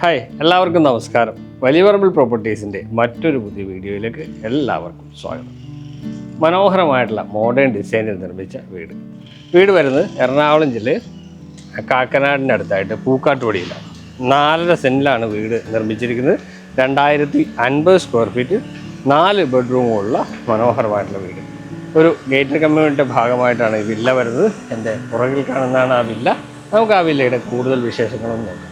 Hi, എല്ലാവർക്കും നമസ്കാരം. വലിയ പറമ്പിൽ പ്രോപ്പർട്ടീസിൻ്റെ മറ്റൊരു പുതിയ വീഡിയോയിലേക്ക് എല്ലാവർക്കും സ്വാഗതം. മനോഹരമായിട്ടുള്ള മോഡേൺ ഡിസൈനിൽ നിർമ്മിച്ച വീട് വരുന്നത് എറണാകുളം ജില്ലയിൽ കാക്കനാടിൻ്റെ അടുത്തായിട്ട് പൂക്കാട്ടുപടിയിലാണ്. 4.5 സെൻറ്റിലാണ് വീട് നിർമ്മിച്ചിരിക്കുന്നത്. 2050 സ്ക്വയർ ഫീറ്റ് 4 ബെഡ്റൂമുള്ള മനോഹരമായിട്ടുള്ള വീട്. ഒരു ഗേറ്റഡ് കമ്മ്യൂണിറ്റിയുടെ ഭാഗമായിട്ടാണ് ഈ വില്ല വരുന്നത്. എൻ്റെ പുറകിൽ കാണുന്നതാണ് ആ വില്ല. നമുക്ക് ആ വില്ലയുടെ കൂടുതൽ വിശേഷങ്ങളും നോക്കാം.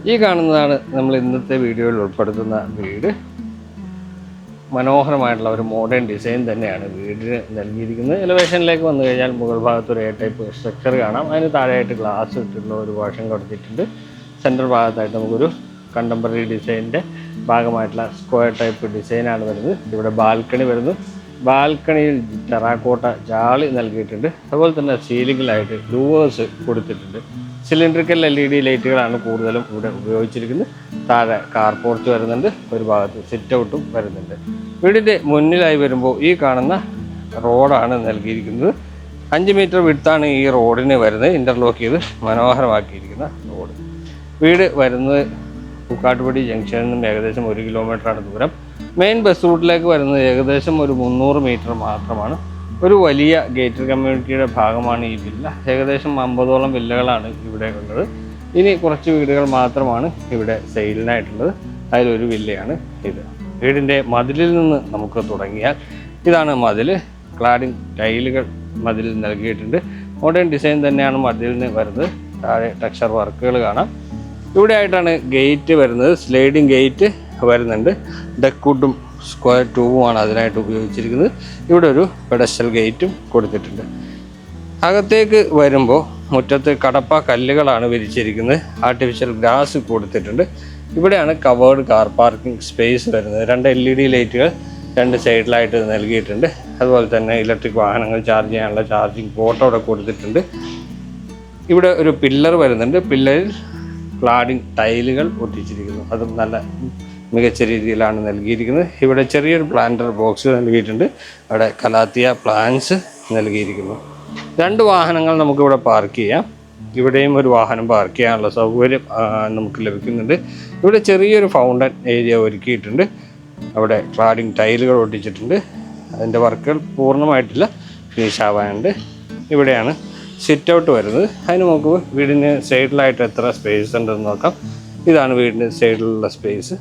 ഈ കാണുന്നതാണ് നമ്മൾ ഇന്നത്തെ വീഡിയോയിൽ ഉൾപ്പെടുത്തുന്ന വീട്. മനോഹരമായിട്ടുള്ള ഒരു മോഡേൺ ഡിസൈൻ തന്നെയാണ് വീടിന് നൽകിയിരിക്കുന്നത്. എലിവേഷനിലേക്ക് വന്നു കഴിഞ്ഞാൽ മുകൾ ഭാഗത്ത് ഒരു ടൈപ്പ് സ്ട്രക്ചർ കാണാം. അതിന് താഴെയായിട്ട് ഗ്ലാസ് ഇട്ടിട്ടുള്ള ഒരു വാഷം കൊടുത്തിട്ടുണ്ട്. സെൻട്രൽ ഭാഗത്തായിട്ട് നമുക്കൊരു കണ്ടംപററി ഡിസൈനിൻ്റെ ഭാഗമായിട്ടുള്ള സ്ക്വയർ ടൈപ്പ് ഡിസൈനാണ് വരുന്നത്. ഇവിടെ ബാൽക്കണി വരുന്നു. ബാൽക്കണിയിൽ ടെറാക്കോട്ട ജാളി നൽകിയിട്ടുണ്ട്. അതുപോലെ തന്നെ സീലിങ്ങിലായിട്ട് ലൂവേഴ്സ് കൊടുത്തിട്ടുണ്ട്. സിലിണ്ടറിക്കൽ LED ലൈറ്റുകളാണ് കൂടുതലും ഇവിടെ ഉപയോഗിച്ചിരിക്കുന്നത്. താഴെ കാർ പോർച്ച് വരുന്നുണ്ട്. ഒരു ഭാഗത്ത് സിറ്റ് ഔട്ടും വരുന്നുണ്ട്. വീടിൻ്റെ മുന്നിലായി വരുമ്പോൾ ഈ കാണുന്ന റോഡാണ് നൽകിയിരിക്കുന്നത്. 5 മീറ്റർ വിഡ്ത്താണ് ഈ റോഡിന് വരുന്നത്. ഇൻ്റർലോക്ക് ചെയ്ത് മനോഹരമാക്കിയിരിക്കുന്ന റോഡ്. വീട് വരുന്നത് പൂക്കാട്ടുപടി ജംഗ്ഷനിൽ നിന്നും ഏകദേശം 1 കിലോമീറ്ററാണ് ദൂരം. മെയിൻ ബസ് റൂട്ടിലേക്ക് വരുന്നത് ഏകദേശം ഒരു 300 മീറ്റർ മാത്രമാണ്. ഒരു വലിയ ഗേറ്റഡ് കമ്മ്യൂണിറ്റിയുടെ ഭാഗമാണ് ഈ വില്ല. ഏകദേശം 50ഓളം വില്ലകളാണ് ഇവിടെ ഉള്ളത്. ഇനി കുറച്ച് വീടുകൾ മാത്രമാണ് ഇവിടെ സെയിലിനായിട്ടുള്ളത്. അതിലൊരു വില്ലയാണ് ഇത്. വീടിൻ്റെ മതിലിൽ നിന്ന് നമുക്ക് തുടങ്ങിയാൽ ഇതാണ് മതിൽ. ക്ലാഡിംഗ് ടൈലുകൾ മതിലിൽ നൽകിയിട്ടുണ്ട്. മോഡേൺ ഡിസൈൻ തന്നെയാണ് മതിലിന് വരുന്നത്. താഴെ ടെക്സ്ചർ വർക്കുകൾ കാണാം. ഇവിടെ ആയിട്ടാണ് ഗേറ്റ് വരുന്നത്. സ്ലൈഡിങ് ഗേറ്റ് വരുന്നുണ്ട്. ഡെക്വുഡും സ്ക്വയർ ട്യൂബുമാണ് അതിനായിട്ട് ഉപയോഗിച്ചിരിക്കുന്നത്. ഇവിടെ ഒരു പെഡസ്റ്റൽ ഗേറ്റും കൊടുത്തിട്ടുണ്ട്. അകത്തേക്ക് വരുമ്പോൾ മുറ്റത്ത് കടപ്പ കല്ലുകളാണ് വിരിച്ചിരിക്കുന്നത്. ആർട്ടിഫിഷ്യൽ ഗ്രാസ് കൊടുത്തിട്ടുണ്ട്. ഇവിടെയാണ് കവേർഡ് കാർ പാർക്കിംഗ് സ്പേസ് വരുന്നത്. 2 LED ലൈറ്റുകൾ 2 സൈഡിലായിട്ട് നൽകിയിട്ടുണ്ട്. അതുപോലെ തന്നെ ഇലക്ട്രിക് വാഹനങ്ങൾ ചാർജ് ചെയ്യാനുള്ള ചാർജിങ് പോർട്ട് അവിടെ കൊടുത്തിട്ടുണ്ട്. ഇവിടെ ഒരു പില്ലർ വരുന്നുണ്ട്. പില്ലറിൽ ക്ലാഡിംഗ് ടൈലുകൾ ഒട്ടിച്ചിരിക്കുന്നു. അതും നല്ല മികച്ച രീതിയിലാണ് നൽകിയിരിക്കുന്നത്. ഇവിടെ ചെറിയൊരു പ്ലാന്റർ ബോക്സ് നൽകിയിട്ടുണ്ട്. അവിടെ കലാത്തിയ പ്ലാന്റ്സ് നൽകിയിരിക്കുന്നു. 2 വാഹനങ്ങൾ നമുക്കിവിടെ പാർക്ക് ചെയ്യാം. ഇവിടെയും ഒരു വാഹനം പാർക്ക് ചെയ്യാനുള്ള സൗകര്യം നമുക്ക് ലഭിക്കുന്നുണ്ട്. ഇവിടെ ചെറിയൊരു ഫൗണ്ടൻ ഏരിയ ഒരുക്കിയിട്ടുണ്ട്. അവിടെ ക്ലാഡിംഗ് ടൈലുകൾ ഒട്ടിച്ചിട്ടുണ്ട്. അതിൻ്റെ വർക്കുകൾ പൂർണ്ണമായിട്ടില്ല, ഫിനിഷ് ആവാനുണ്ട്. ഇവിടെയാണ് സിറ്റ് ഔട്ട് വരുന്നത്. അതിന് നമുക്ക് വീടിന് സൈഡിലായിട്ട് എത്ര സ്പേസ് ഉണ്ടെന്ന് നോക്കാം. ഇതാണ് വീടിന് സൈഡിലുള്ള സ്പേസ്.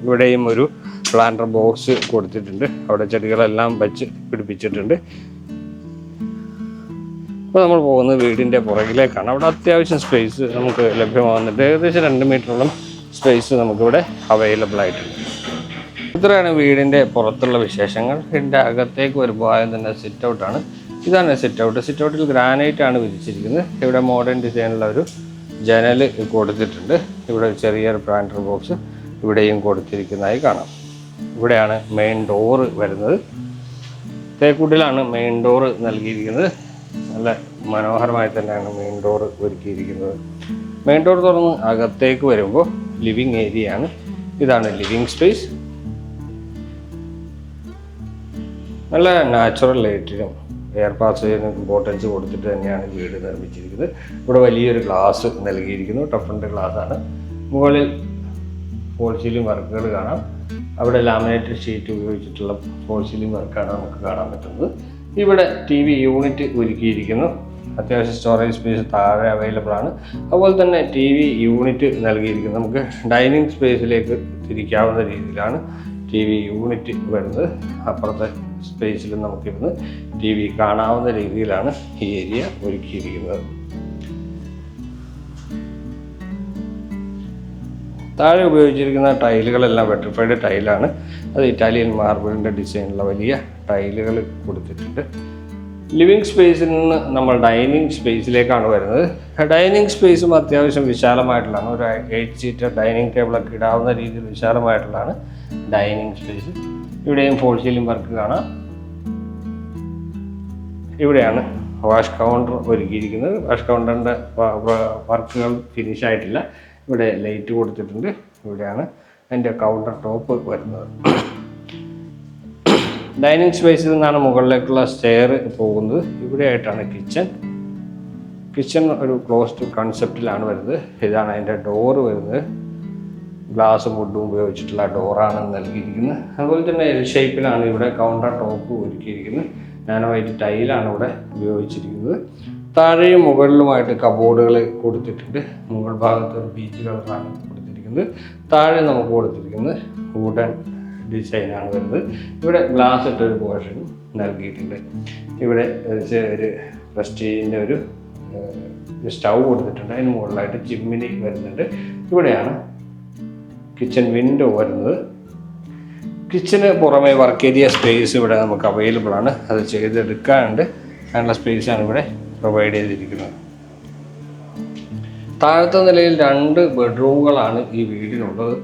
ഇവിടെയും ഒരു പ്ലാന്റർ ബോക്സ് കൊടുത്തിട്ടുണ്ട്. അവിടെ ചെടികളെല്ലാം വെച്ച് പിടിപ്പിച്ചിട്ടുണ്ട്. ഇപ്പോൾ നമ്മൾ പോകുന്നത് വീടിൻ്റെ പുറകിലേക്കാണ്. അവിടെ അത്യാവശ്യം സ്പേസ് നമുക്ക് ലഭ്യമാകുന്നുണ്ട്. ഏകദേശം 2 മീറ്ററോളം സ്പേസ് നമുക്കിവിടെ അവൈലബിൾ ആയിട്ടുണ്ട്. ഇത്രയാണ് വീടിൻ്റെ പുറത്തുള്ള വിശേഷങ്ങൾ. വീടിൻ്റെ അകത്തേക്ക് വരുമ്പോൾ ആദ്യം തന്നെ സിറ്റ് ഔട്ടാണ്. ഇതാണ് സിറ്റ് ഔട്ട്. സിറ്റ് ഔട്ടിൽ ഗ്രാനൈറ്റ് ആണ് വിരിച്ചിരിക്കുന്നത്. ഇവിടെ മോഡേൺ ഡിസൈനുള്ള ഒരു ജനൽ കൊടുത്തിട്ടുണ്ട്. ഇവിടെ ചെറിയൊരു പ്ലാന്റർ ബോക്സ് ഇവിടെയും കൊടുത്തിരിക്കുന്നതായി കാണാം. ഇവിടെയാണ് മെയിൻ ഡോറ് വരുന്നത്. തേക്കുട്ടിലാണ് മെയിൻ ഡോറ് നൽകിയിരിക്കുന്നത്. നല്ല മനോഹരമായി തന്നെയാണ് മെയിൻ ഡോറ് ഒരുക്കിയിരിക്കുന്നത്. മെയിൻ ഡോർ തുറന്ന് അകത്തേക്ക് വരുമ്പോൾ ലിവിങ് ഏരിയ ആണ്. ഇതാണ് ലിവിങ് സ്പേസ്. നല്ല നാച്ചുറൽ ലൈറ്റിനും എയർ പാസേജിനും ഇമ്പോർട്ടൻസ് കൊടുത്തിട്ട് തന്നെയാണ് വീട് നിർമ്മിച്ചിരിക്കുന്നത്. ഇവിടെ വലിയൊരു ഗ്ലാസ് നൽകിയിരിക്കുന്നു. ടഫ്രണ്ട് ഗ്ലാസ് ആണ്. മുകളിൽ ഫോൾ സീലിംഗ് വർക്കുകൾ കാണാം. അവിടെ ലാമിനേറ്റഡ് ഷീറ്റ് ഉപയോഗിച്ചിട്ടുള്ള ഫോൾ സീലിംഗ് വർക്കാണ് നമുക്ക് കാണാൻ പറ്റുന്നത്. ഇവിടെ TV യൂണിറ്റ് ഒരുക്കിയിരിക്കുന്നു. അത്യാവശ്യം സ്റ്റോറേജ് സ്പേസ് താഴെ അവൈലബിൾ ആണ്. അതുപോലെ തന്നെ TV യൂണിറ്റ് നൽകിയിരിക്കുന്നു. നമുക്ക് ഡൈനിങ് സ്പേസിലേക്ക് തിരിക്കാവുന്ന രീതിയിലാണ് TV യൂണിറ്റ് വരുന്നത്. അപ്പുറത്തെ സ്പേസിൽ നമുക്കിരുന്ന് TV കാണാവുന്ന രീതിയിലാണ് ഈ ഏരിയ ഒരുക്കിയിരിക്കുന്നത്. താഴെ ഉപയോഗിച്ചിരിക്കുന്ന ടൈലുകളെല്ലാം വെട്രിഫൈഡ് ടൈലാണ്. അത് ഇറ്റാലിയൻ മാർബിളിൻ്റെ ഡിസൈനുള്ള വലിയ ടൈലുകൾ കൊടുത്തിട്ടുണ്ട്. ലിവിങ് സ്പേസിൽ നിന്ന് നമ്മൾ ഡൈനിങ് സ്പേസിലേക്കാണ് വരുന്നത്. ഡൈനിങ് സ്പേസും അത്യാവശ്യം വിശാലമായിട്ടുള്ളതാണ്. ഒരു 8 സീറ്റർ ഡൈനിങ് ടേബിളൊക്കെ ഇടാവുന്ന രീതിയിൽ വിശാലമായിട്ടുള്ളതാണ് ഡൈനിങ് സ്പേസ്. ഇവിടെയും ഫോൾ സീലിംഗ് വർക്ക് കാണാം. ഇവിടെയാണ് വാഷ് കൗണ്ടർ ഒരുക്കിയിരിക്കുന്നത്. വാഷ് കൗണ്ടറിൻ്റെ വർക്കുകൾ ഫിനിഷ് ആയിട്ടില്ല. ഇവിടെ ലൈറ്റ് കൊടുത്തിട്ടുണ്ട്. ഇവിടെയാണ് അതിൻ്റെ കൗണ്ടർ ടോപ്പ് വരുന്നത്. ഡൈനിങ് സ്പേസിൽ നിന്നാണ് മുകളിലേക്കുള്ള സ്റ്റെയർ പോകുന്നത്. ഇവിടെയായിട്ടാണ് കിച്ചൺ. കിച്ചൺ ഒരു ക്ലോസ്ഡ് കൺസെപ്റ്റിലാണ് വരുന്നത്. ഇതാണ് അതിൻ്റെ ഡോറ് വരുന്നത്. ഗ്ലാസ് വുഡും ഉപയോഗിച്ചിട്ടുള്ള ഡോറാണ് നൽകിയിരിക്കുന്നത്. അതുപോലെ തന്നെ എൽ ഷേപ്പിലാണ് ഇവിടെ കൗണ്ടർ ടോപ്പ് ഒരുക്കിയിരിക്കുന്നത്. നാനോ വൈറ്റ് ടൈലാണ് ഇവിടെ ഉപയോഗിച്ചിരിക്കുന്നത്. താഴെയും മുകളിലുമായിട്ട് കബോർഡുകൾ കൊടുത്തിട്ടുണ്ട്. മുകൾ ഭാഗത്ത് ഒരു ബീച്ച് കളറാണ് കൊടുത്തിരിക്കുന്നത്. താഴെ നമുക്ക് കൊടുത്തിരിക്കുന്നത് വുഡൻ ഡിസൈനാണ് വരുന്നത്. ഇവിടെ ഗ്ലാസ് ഇട്ടൊരു പോർഷനും നൽകിയിട്ടുണ്ട്. ഇവിടെ ഒരു പ്രസ്റ്റീജിൻ്റെ ഒരു സ്റ്റൗ കൊടുത്തിട്ടുണ്ട്. അതിന് മുകളിലായിട്ട് ചിമ്മിനി വരുന്നുണ്ട്. ഇവിടെയാണ് കിച്ചൺ വിൻഡോ വരുന്നത്. കിച്ചന് പുറമെ വർക്ക് ഏരിയ സ്പേസ് ഇവിടെ നമുക്ക് അവൈലബിൾ ആണ്. അത് ചെയ്തെടുക്കാനുണ്ട്. അതിനുള്ള സ്പേസാണ് ഇവിടെ പ്രൊവൈഡ് ചെയ്തിരിക്കുന്നത്. താഴത്തെ നിലയിൽ 2 ബെഡ്റൂമുകളാണ് ഈ വീടിനുള്ളത്.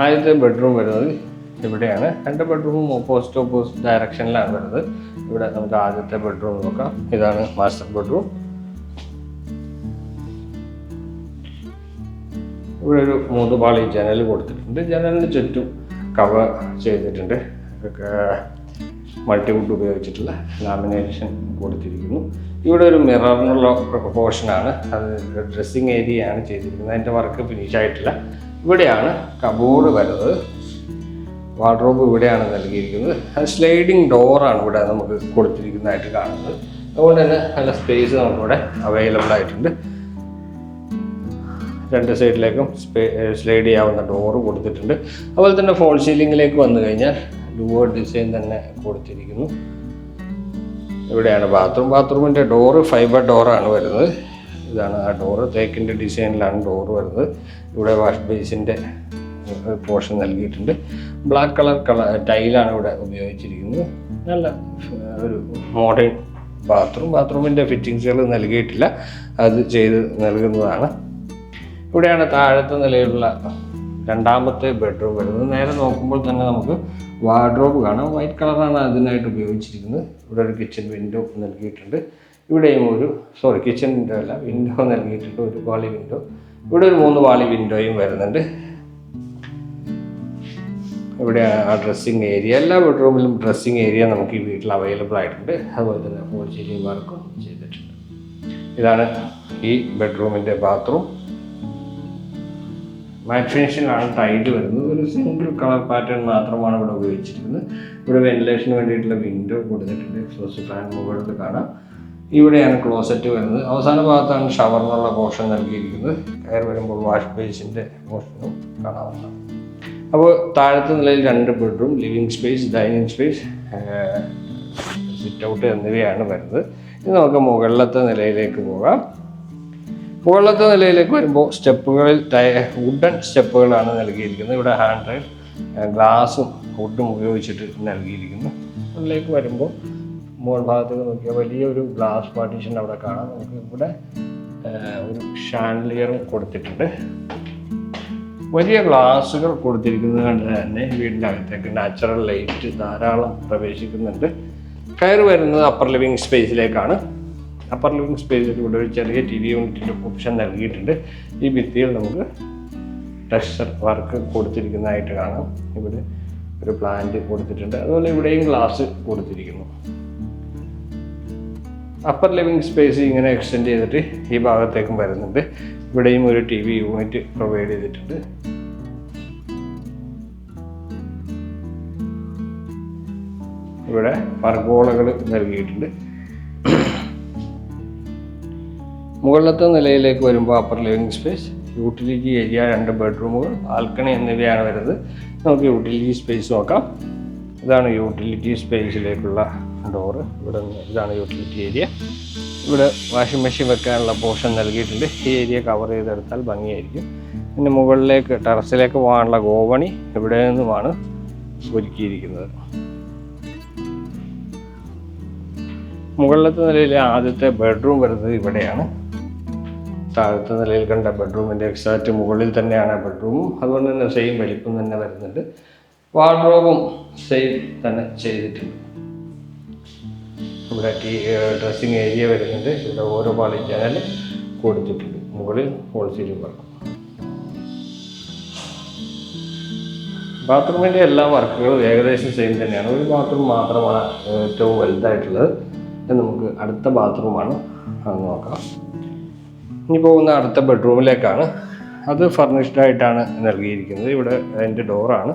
ആദ്യത്തെ ബെഡ്റൂം വരുന്നത് ഇവിടെയാണ്. 2 ബെഡ്റൂമും ഓപ്പോസിറ്റ് ഡയറക്ഷനിലാണ് വരുന്നത്. ഇവിടെ നമുക്ക് ആദ്യത്തെ ബെഡ്റൂം നോക്കാം. ഇതാണ് മാസ്റ്റർ ബെഡ്റൂം. ഇവിടെ ഒരു 3 പാളി ജനൽ കൊടുത്തിട്ടുണ്ട്. ജനലിന് ചുറ്റും കവർ ചെയ്തിട്ടുണ്ട്. മൾട്ടിവുഡ് ഉപയോഗിച്ചിട്ടുള്ള ലാമിനേഷൻ കൊടുത്തിരിക്കുന്നു. ഇവിടെ ഒരു മിററിനുള്ള പോർഷനാണ്. അത് ഡ്രസ്സിങ് ഏരിയയാണ് ചെയ്തിരിക്കുന്നത്. അതിൻ്റെ വർക്ക് ഫിനിഷ് ആയിട്ടില്ല. ഇവിടെയാണ് കബോർഡ് വരുന്നത്. വാർഡ്രോബ് ഇവിടെയാണ് നൽകിയിരിക്കുന്നത്. അത് സ്ലൈഡിങ് ഡോറാണ് ഇവിടെ നമുക്ക് കൊടുത്തിരിക്കുന്നതായിട്ട് കാണുന്നത്. അതുകൊണ്ട് തന്നെ നല്ല സ്പേസ് നമുക്കിവിടെ അവൈലബിൾ ആയിട്ടുണ്ട്. 2 സൈഡിലേക്കും സ്ലൈഡ് ചെയ്യാവുന്ന ഡോറ് കൊടുത്തിട്ടുണ്ട്. അതുപോലെ തന്നെ ഫോൾ സീലിങ്ങിലേക്ക് വന്നു കഴിഞ്ഞാൽ ഡുവർ ഡിസൈൻ തന്നെ കൊടുത്തിരിക്കുന്നു. ഇവിടെയാണ് ബാത്റൂമിൻ്റെ ഡോറ് ഫൈബർ ഡോറാണ് വരുന്നത്. ഇതാണ് ആ ഡോറ്. തേക്കിൻ്റെ ഡിസൈനിലാണ് ഡോറ് വരുന്നത്. ഇവിടെ വാഷ് ബേസിൻ്റെ പോർഷൻ നൽകിയിട്ടുണ്ട്. ബ്ലാക്ക് കളർ ടൈലാണ് ഇവിടെ ഉപയോഗിച്ചിരിക്കുന്നത്. നല്ല ഒരു മോഡേൺ ബാത്റൂമിൻ്റെ ഫിറ്റിങ്സുകൾ നൽകിയിട്ടില്ല. അത് ചെയ്ത് നൽകുന്നതാണ്. ഇവിടെയാണ് താഴത്തെ നിലയിലുള്ള 2ാമത്തെ ബെഡ്റൂം വരുന്നത്. നേരെ നോക്കുമ്പോൾ തന്നെ നമുക്ക് വാർഡ്രോബ് കാണാം. വൈറ്റ് കളറാണ് അതിനായിട്ട് ഉപയോഗിച്ചിരിക്കുന്നത്. ഇവിടെ ഒരു കിച്ചൺ വിൻഡോ നൽകിയിട്ടുണ്ട്. ഇവിടെയും കിച്ചൺ വിൻഡോ അല്ല, വിൻഡോ നൽകിയിട്ടുണ്ട്. 1 പാളി വിൻഡോ. ഇവിടെ ഒരു 3 പാളി വിൻഡോയും വരുന്നുണ്ട്. ഇവിടെ ആ ഡ്രസ്സിങ് ഏരിയ, എല്ലാ ബെഡ്റൂമിലും ഡ്രസ്സിങ് ഏരിയ നമുക്ക് ഈ വീട്ടിൽ അവൈലബിൾ ആയിട്ടുണ്ട്. അതുപോലെ തന്നെ ഫോൾ സീലിംഗ് വർക്കും ചെയ്തിട്ടുണ്ട്. ഇതാണ് ഈ ബെഡ്റൂമിൻ്റെ ബാത്റൂം. മാറ്റ് ഫിനിഷിലാണ് ടൈല് വരുന്നത്. ഒരു സിംഗിൾ കളർ പാറ്റേൺ മാത്രമാണ് ഇവിടെ ഉപയോഗിച്ചിരിക്കുന്നത്. ഇവിടെ വെന്റിലേഷന് വേണ്ടിയിട്ടുള്ള വിൻഡോ കൊടുത്തിട്ടുണ്ട്. എക്സോസ്റ്റ് ഫാൻ മുകളിൽ കാണാം. ഇവിടെയാണ് ക്ലോസറ്റ് വരുന്നത്. അവസാന ഭാഗത്താണ് ഷവറിനുള്ള പോർഷൻ നൽകിയിരിക്കുന്നത്. കയറി വരുമ്പോൾ വാഷ് ബേസിൻ്റെ പോർഷനും കാണാവുന്നതാണ്. അപ്പോൾ താഴത്തെ നിലയിൽ 2 bedroom, living space, dining space, sit out എന്നിവയാണ് വരുന്നത്. ഇനി നമുക്ക് മുകളിലത്തെ നിലയിലേക്ക് പോകാം. മുകളിലത്തെ നിലയിലേക്ക് വരുമ്പോൾ സ്റ്റെപ്പുകളിൽ വുഡൻ സ്റ്റെപ്പുകളാണ് നൽകിയിരിക്കുന്നത്. ഇവിടെ ഹാൻഡ് റെയിൽ ഗ്ലാസും വുഡും ഉപയോഗിച്ചിട്ട് നൽകിയിരിക്കുന്നു. അതിലേക്ക് വരുമ്പോൾ മുകൾ ഭാഗത്തേക്ക് നോക്കിയാൽ വലിയൊരു ഗ്ലാസ് പാർട്ടീഷൻ അവിടെ കാണാം. നമുക്ക് ഇവിടെ ഒരു ഷാൻഡലിയറും കൊടുത്തിട്ടുണ്ട്. വലിയ ഗ്ലാസുകൾ കൊടുത്തിരിക്കുന്നത് കൊണ്ട് തന്നെ വീടിൻ്റെ അകത്തേക്ക് നാച്ചുറൽ ലൈറ്റ് ധാരാളം പ്രവേശിക്കുന്നുണ്ട്. കയറി വരുന്നത് അപ്പർ ലിവിങ് സ്പേസിലേക്കാണ്. അപ്പർ ലിവിങ് സ്പേസിൽ ഇവിടെ ഒരു ചെറിയ TV യൂണിറ്റിൻ്റെ ഓപ്ഷൻ നൽകിയിട്ടുണ്ട്. ഈ ഭിത്തിയിൽ നമുക്ക് ടെക്സ്ചർ വർക്ക് കൊടുത്തിരിക്കുന്നതായിട്ട് കാണാം. ഇവിടെ ഒരു പ്ലാന്റ് കൊടുത്തിട്ടുണ്ട്. അതുപോലെ ഇവിടെയും ഗ്ലാസ് കൊടുത്തിരിക്കുന്നു. അപ്പർ ലിവിങ് സ്പേസ് ഇങ്ങനെ എക്സ്റ്റെൻഡ് ചെയ്തിട്ട് ഈ ഭാഗത്തേക്കും വരുന്നുണ്ട്. ഇവിടെയും ഒരു TV യൂണിറ്റ് പ്രൊവൈഡ് ചെയ്തിട്ടുണ്ട്. ഇവിടെ പർഗോളകൾ നൽകിയിട്ടുണ്ട്. മുകളിലത്തെ നിലയിലേക്ക് വരുമ്പോൾ upper living space, utility area, 2 ബെഡ്റൂമുകൾ, ബാൽക്കണി എന്നിവയാണ് വരുന്നത്. നമുക്ക് യൂട്ടിലിറ്റി സ്പേസ് നോക്കാം. ഇതാണ് യൂട്ടിലിറ്റി സ്പേസിലേക്കുള്ള ഡോറ്. ഇതാണ് യൂട്ടിലിറ്റി ഏരിയ. ഇവിടെ വാഷിംഗ് മെഷീൻ വെക്കാനുള്ള പോർഷൻ നൽകിയിട്ടുണ്ട്. ഈ ഏരിയ കവർ ചെയ്തെടുത്താൽ ഭംഗിയായിരിക്കും. പിന്നെ മുകളിലേക്ക് ടെറസിലേക്ക് പോകാനുള്ള ഗോവണി ഇവിടെ നിന്നുമാണ് ഒരുക്കിയിരിക്കുന്നത്. മുകളിലത്തെ നിലയിലെ ആദ്യത്തെ ബെഡ്റൂം വരുന്നത് ഇവിടെയാണ്. താഴത്തെ നിലയിൽ കണ്ട ബെഡ്റൂമിൻ്റെ എക്സാക്റ്റ് മുകളിൽ തന്നെയാണ് ബെഡ്റൂമും. അതുകൊണ്ട് തന്നെ സെയിം വലിപ്പം തന്നെ വരുന്നുണ്ട്. വാർഡ്രോബും സെയിം തന്നെ ചെയ്തിട്ടുണ്ട്. ഇവിടെ ഡ്രസ്സിങ് ഏരിയ വരുന്നുണ്ട്. ഇവിടെ ഓരോ പാളി ജനൽ കൊടുത്തിട്ടുണ്ട്. മുകളിൽ ഫോൾ സീലിംഗ് വർക്ക്. ബാത്റൂമിൻ്റെ എല്ലാ വർക്കുകളും ഏകദേശം സെയിം തന്നെയാണ്. ഒരു ബാത്റൂം മാത്രമാണ് ഏറ്റവും വലുതായിട്ടുള്ളത്. നമുക്ക് അടുത്ത ബാത്റൂമാണ് അത് നോക്കാം. ഇനി പോകുന്ന അടുത്ത ബെഡ്റൂമിലേക്കാണ്. അത് ഫർണിഷ്ഡ് ആയിട്ടാണ് നൽകിയിരിക്കുന്നത്. ഇവിടെ അതിൻ്റെ ഡോറാണ്.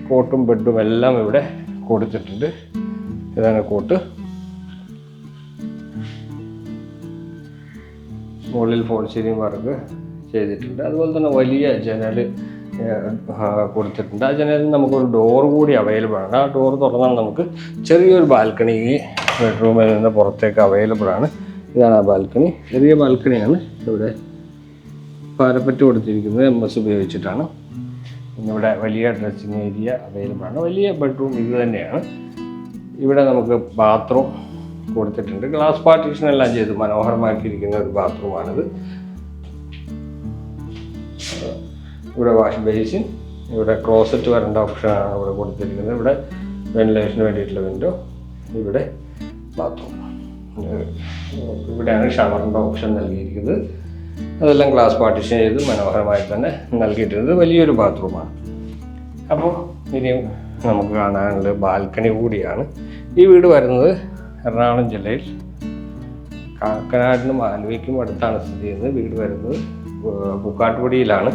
കോട്ടും ബെഡും എല്ലാം ഇവിടെ കൊടുത്തിട്ടുണ്ട്. ഇതാണ് കോട്ട്. മുകളിൽ ഫോൾ സീലിംഗ് വർക്ക് ചെയ്തിട്ടുണ്ട്. അതുപോലെ തന്നെ വലിയ ജനൽ കൊടുത്തിട്ടുണ്ട്. ആ ജനലിൽ നമുക്കൊരു ഡോർ കൂടി അവൈലബിൾ ആണ്. ആ ഡോർ തുറന്നാൽ നമുക്ക് ചെറിയൊരു ബാൽക്കണി ഈ ബെഡ്റൂമിൽ നിന്ന് പുറത്തേക്ക് അവൈലബിൾ ആണ്. ഇതാണ് ആ ബാൽക്കണി. ചെറിയ ബാൽക്കണിയാണ്. ഇവിടെ പാരപ്പറ്റ് കൊടുത്തിരിക്കുന്നത് MS ഉപയോഗിച്ചിട്ടാണ്. ഇവിടെ വലിയ ഡ്രസ്സിങ് ഏരിയ അവൈലബിൾ ആണ്. വലിയ ബെഡ്റൂം ഇത് തന്നെയാണ്. ഇവിടെ നമുക്ക് ബാത്റൂം കൊടുത്തിട്ടുണ്ട്. ഗ്ലാസ് പാർട്ടീഷൻ എല്ലാം ചെയ്ത് മനോഹരമാക്കിയിരിക്കുന്ന ഒരു ബാത്റൂമാണിത്. ഇവിടെ വാഷ് ബേസിൻ, ഇവിടെ ക്ലോസറ്റ് വരേണ്ട ഓപ്ഷനാണ് ഇവിടെ കൊടുത്തിരിക്കുന്നത്. ഇവിടെ വെന്റിലേഷന് വേണ്ടിയിട്ടുള്ള വിൻഡോ, ഇവിടെ ബാത്റൂം, ഇവിടെയാണ് ഷവറിൻ്റെ ഓപ്ഷൻ നൽകിയിരിക്കുന്നത്. അതെല്ലാം ഗ്ലാസ് പാർട്ടീഷൻ ചെയ്ത് മനോഹരമായി തന്നെ നൽകിയിട്ടുണ്ട്. വലിയൊരു ബാത്റൂമാണ്. അപ്പോൾ ഇനിയും നമുക്ക് കാണാനുള്ള ബാൽക്കണി കൂടിയാണ്. ഈ വീട് വരുന്നത് എറണാകുളം ജില്ലയിൽ കാക്കനാടിനും ആലുവയ്ക്കും അടുത്താണ് സ്ഥിതി ചെയ്യുന്നത്. വീട് വരുന്നത് പൂക്കാട്ടുപടിയിലാണ്.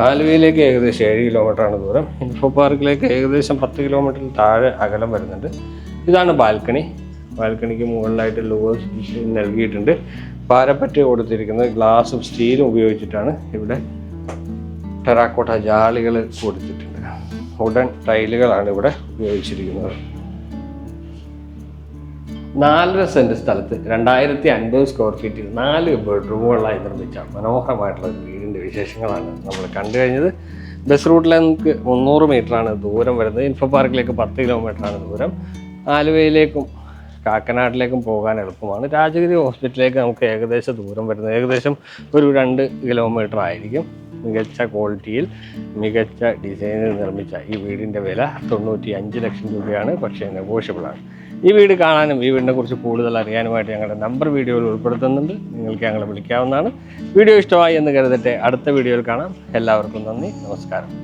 ആലുവയിലേക്ക് ഏകദേശം 7 കിലോമീറ്ററാണ് ദൂരം. ഇൻഫോ പാർക്കിലേക്ക് ഏകദേശം 10 കിലോമീറ്ററിൽ താഴെ അകലം വരുന്നുണ്ട്. ഇതാണ് ബാൽക്കണി. ബാൽക്കണിക്ക് മുകളിലായിട്ട് ലൂവേഴ്സ് നൽകിയിട്ടുണ്ട്. പാരപ്പറ്റ് കൊടുത്തിരിക്കുന്നത് ഗ്ലാസും സ്റ്റീലും ഉപയോഗിച്ചിട്ടാണ്. ഇവിടെ ടെറാക്കോട്ട ജാളികൾ കൊടുത്തിട്ടുണ്ട്. വുഡൻ ടൈലുകളാണ് ഇവിടെ ഉപയോഗിച്ചിരിക്കുന്നത്. 4 സെൻറ്റ് സ്ഥലത്ത് 2050 സ്ക്വയർ ഫീറ്റിൽ 4 ബെഡ്റൂമുകളായി നിർമ്മിച്ച മനോഹരമായിട്ടുള്ള ഒരു വീടിൻ്റെ വിശേഷങ്ങളാണ് നമ്മൾ കണ്ടു കഴിഞ്ഞത്. ബസ് റൂട്ടിൽ നമുക്ക് 300 മീറ്ററാണ് ദൂരം വരുന്നത്. ഇൻഫോ പാർക്കിലേക്ക് 10 കിലോമീറ്ററാണ് ദൂരം. ആലുവയിലേക്കും കാക്കനാട്ടിലേക്കും പോകാൻ എളുപ്പമാണ്. രാജഗിരി ഹോസ്പിറ്റലിലേക്ക് നമുക്ക് ഏകദേശം ദൂരം വരുന്നത് ഏകദേശം ഒരു 2 കിലോമീറ്റർ ആയിരിക്കും. മികച്ച ക്വാളിറ്റിയിൽ മികച്ച ഡിസൈനിൽ നിർമ്മിച്ച ഈ വീടിൻ്റെ വില 95 ലക്ഷം രൂപയാണ്. പക്ഷേ നെഗോഷ്യബിളാണ്. ഈ വീട് കാണാനും ഈ വീടിനെ കുറിച്ച് കൂടുതൽ അറിയാനുമായിട്ട് ഞങ്ങളുടെ നമ്പർ വീഡിയോയിൽ ഉൾപ്പെടുത്തുന്നുണ്ട്. നിങ്ങൾക്ക് ഞങ്ങളെ വിളിക്കാവുന്നതാണ്. വീഡിയോ ഇഷ്ടമായി എന്ന് കരുതട്ടെ. അടുത്ത വീഡിയോയിൽ കാണാം. എല്ലാവർക്കും നന്ദി, നമസ്കാരം.